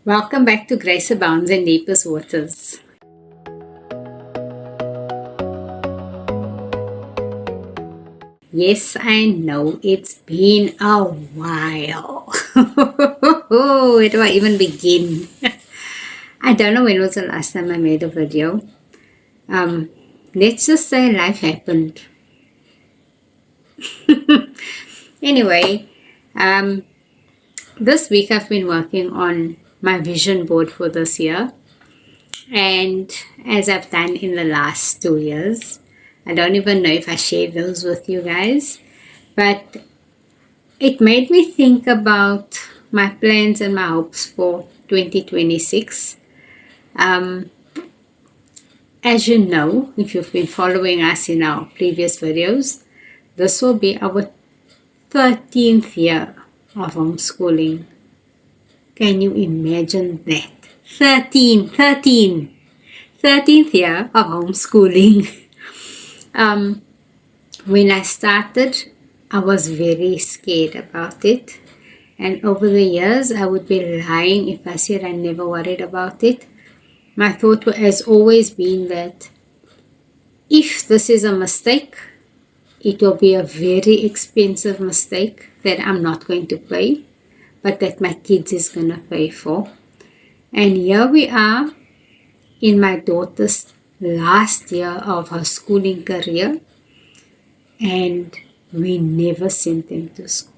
Welcome back to Grace Abounds in Deepest Waters. Yes, I know it's been a while. Where do I even begin? I don't know when was the last time I made a video. Let's just say life happened. Anyway, this week I've been working on my vision board for this year. And as I've done in the last 2 years, I don't even know if I shared those with you guys, but it made me think about my plans and my hopes for 2026. As you know, if you've been following us in our previous videos, this will be our 13th year of homeschooling. Can you imagine that? 13th year of homeschooling. When I started, I was very scared about it. And over the years, I would be lying if I said I never worried about it. My thought has always been that if this is a mistake, it will be a very expensive mistake that I'm not going to pay, but that my kids is going to pay for. And here we are in my daughter's last year of her schooling career, and we never sent them to school.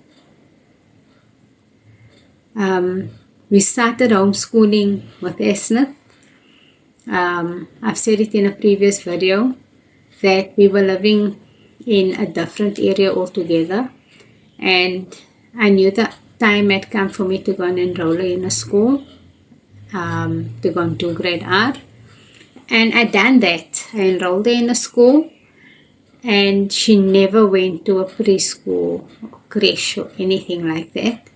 We started homeschooling with Esnith. I've said it in a previous video that we were living in a different area altogether, and I knew the time had come for me to go and enroll her in a school, to go and do grade R. And I done that. I enrolled her in a school, and she never went to a preschool or creche or anything like that.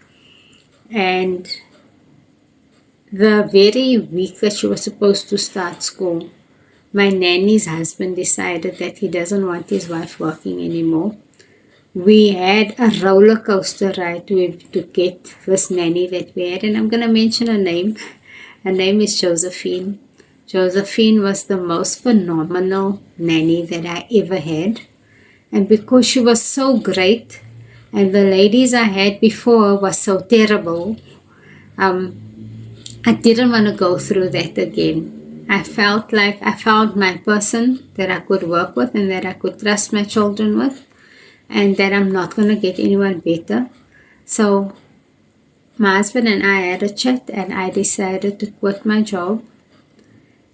And the very week that she was supposed to start school, my nanny's husband decided that he doesn't want his wife working anymore. We had a roller coaster ride to get this nanny that we had, and I'm going to mention her name. Her name is Josephine. Josephine was the most phenomenal nanny that I ever had. And because she was so great, and the ladies I had before were so terrible, I didn't want to go through that again. I felt like I found my person that I could work with and that I could trust my children with, and that I'm not going to get anyone better. So my husband and I had a chat, and I decided to quit my job.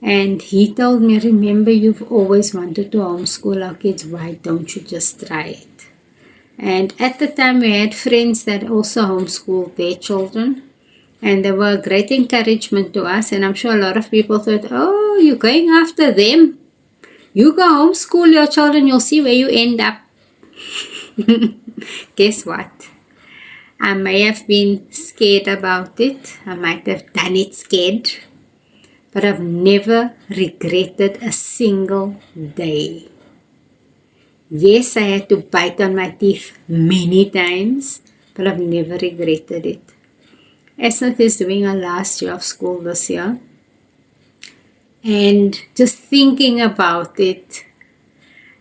And he told me, remember, you've always wanted to homeschool our kids. Why don't you just try it? And at the time, we had friends that also homeschooled their children. And they were a great encouragement to us. And I'm sure a lot of people thought, oh, you're going after them. You go homeschool your children, you'll see where you end up. Guess what? I may have been scared about it. I might have done it scared. But I've never regretted a single day. Yes, I had to bite on my teeth many times, but I've never regretted it. Esnith is doing her last year of school this year. And just thinking about it,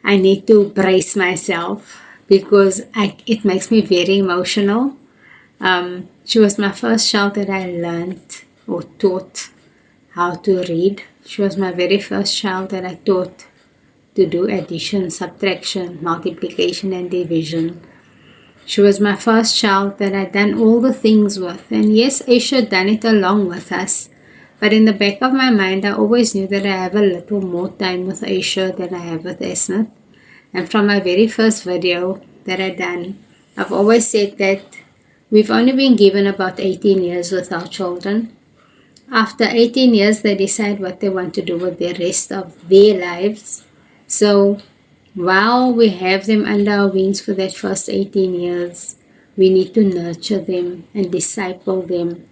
I need to brace myself because it makes me very emotional. She was my first child that I learned or taught how to read. She was my very first child that I taught to do addition, subtraction, multiplication, and division. She was my first child that I'd done all the things with. And yes, Aisha done it along with us. But in the back of my mind, I always knew that I have a little more time with Aisha than I have with Esnith. And from my very first video that I done, I've always said that we've only been given about 18 years with our children. After 18 years, they decide what they want to do with the rest of their lives. So while we have them under our wings for that first 18 years, we need to nurture them and disciple them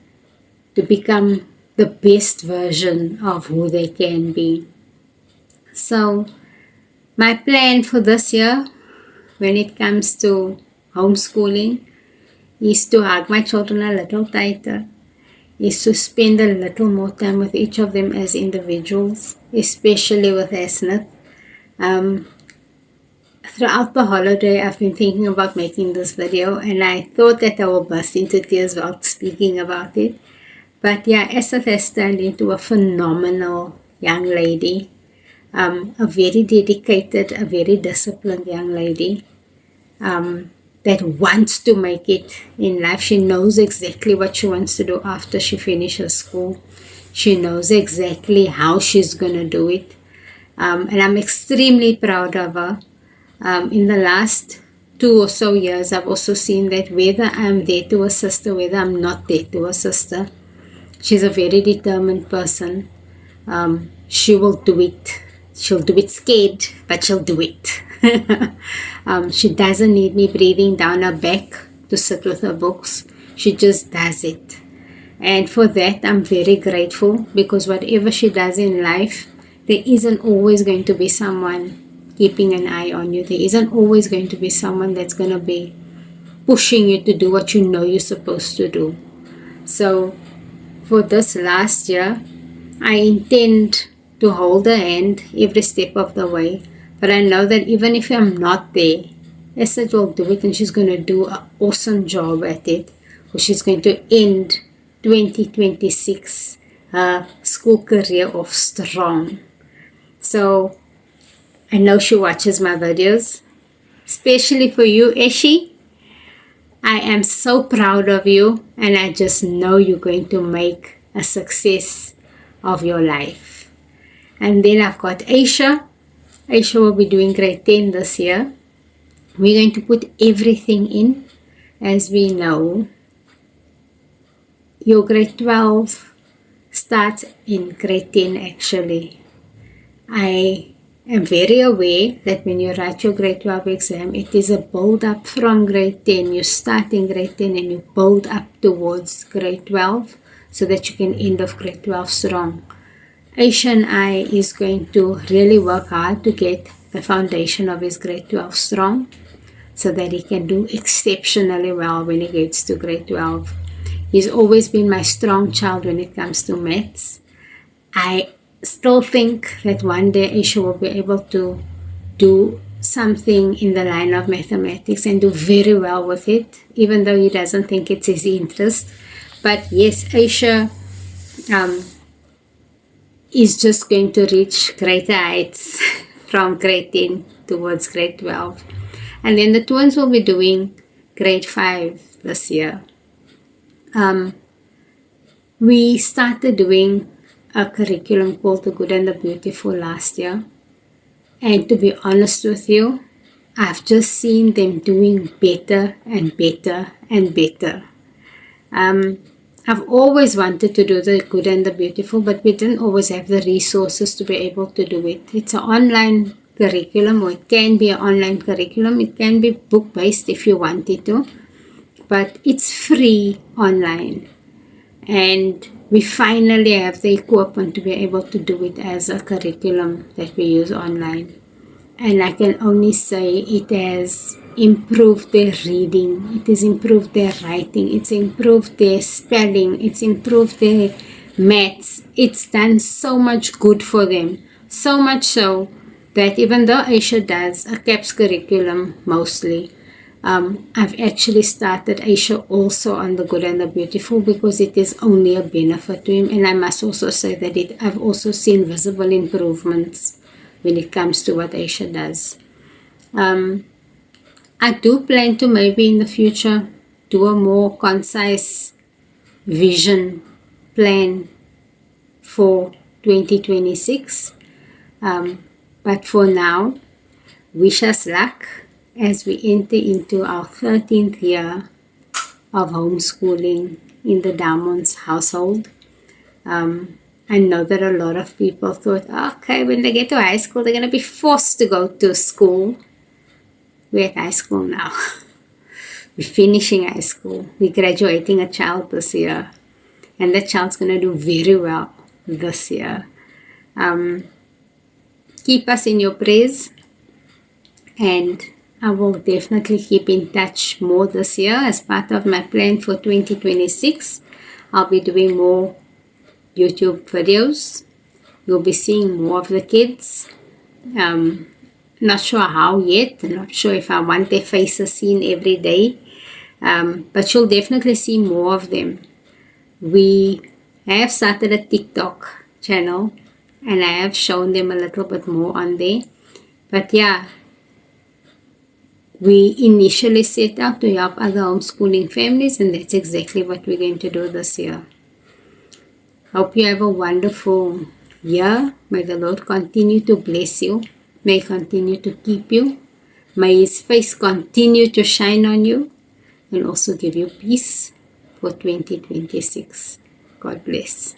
to become the best version of who they can be. So my plan for this year, when it comes to homeschooling, is to hug my children a little tighter is to spend a little more time with each of them as individuals, especially with Asnith. Throughout the holiday, I've been thinking about making this video, and I thought that I will burst into tears while speaking about it. But yeah, Asnith has turned into a phenomenal young lady, a very dedicated, a very disciplined young lady that wants to make it in life. She knows exactly what she wants to do after she finishes school. She knows exactly how she's going to do it. And I'm extremely proud of her. In the last 2 or so years, I've also seen that whether I'm there to assist her, whether I'm not there to assist her, she's a very determined person. She will do it. She'll do it scared, but she'll do it. She doesn't need me breathing down her back to sit with her books. She just does it. And for that, I'm very grateful, because whatever she does in life, there isn't always going to be someone keeping an eye on you. There isn't always going to be someone that's going to be pushing you to do what you know you're supposed to do. So for this last year, I intend to hold her hand every step of the way. But I know that even if I'm not there, Esther will do it, and she's going to do an awesome job at it. Or she's going to end 2026 her school career off strong. So I know she watches my videos, especially for you, Eshi. I am so proud of you, and I just know you're going to make a success of your life. And then I've got Aisha. Aisha will be doing grade 10 this year. We're going to put everything in. As we know, your grade 12 starts in grade 10 actually. I am very aware that when you write your grade 12 exam, it is a build up from grade 10. You start in grade 10 and you build up towards grade 12 so that you can end off grade 12 strong. Aisha and I is going to really work hard to get the foundation of his grade 12 strong so that he can do exceptionally well when he gets to grade 12. He's always been my strong child when it comes to maths. I still think that one day Aisha will be able to do something in the line of mathematics and do very well with it, even though he doesn't think it's his interest. But yes, Aisha is just going to reach greater heights from grade 10 towards grade 12. And then the twins will be doing grade 5 this year. We started doing a curriculum called The Good and the Beautiful last year. And to be honest with you, I've just seen them doing better and better and better. I've always wanted to do The Good and the Beautiful, but we didn't always have the resources to be able to do it. It's an online curriculum, or it can be an online curriculum. It can be book-based if you wanted to, but it's free online. And we finally have the equipment to be able to do it as a curriculum that we use online. And I can only say it has improved their reading, it has improved their writing, it's improved their spelling, it's improved their maths. It's done so much good for them. So much so that even though Aisha does a CAPS curriculum mostly, I've actually started Aisha also on The Good and the Beautiful because it is only a benefit to him. And I must also say that I've also seen visible improvements when it comes to what Aisha does. I do plan to maybe in the future do a more concise vision plan for 2026. But for now, wish us luck as we enter into our 13th year of homeschooling in the Damons household. I know that a lot of people thought, okay, when they get to high school, they're going to be forced to go to school. We're at high school now. We're finishing high school. We're graduating a child this year. And that child's going to do very well this year. Keep us in your prayers. And I will definitely keep in touch more this year as part of my plan for 2026. I'll be doing more YouTube videos. You'll be seeing more of the kids. Not sure how yet. I'm not sure if I want their faces seen every day. But you'll definitely see more of them. We have started a TikTok channel, and I have shown them a little bit more on there. But yeah, we initially set out to help other homeschooling families, and that's exactly what we're going to do this year. Hope you have a wonderful year. May the Lord continue to bless you. May He continue to keep you. May His face continue to shine on you and also give you peace for 2026. God bless.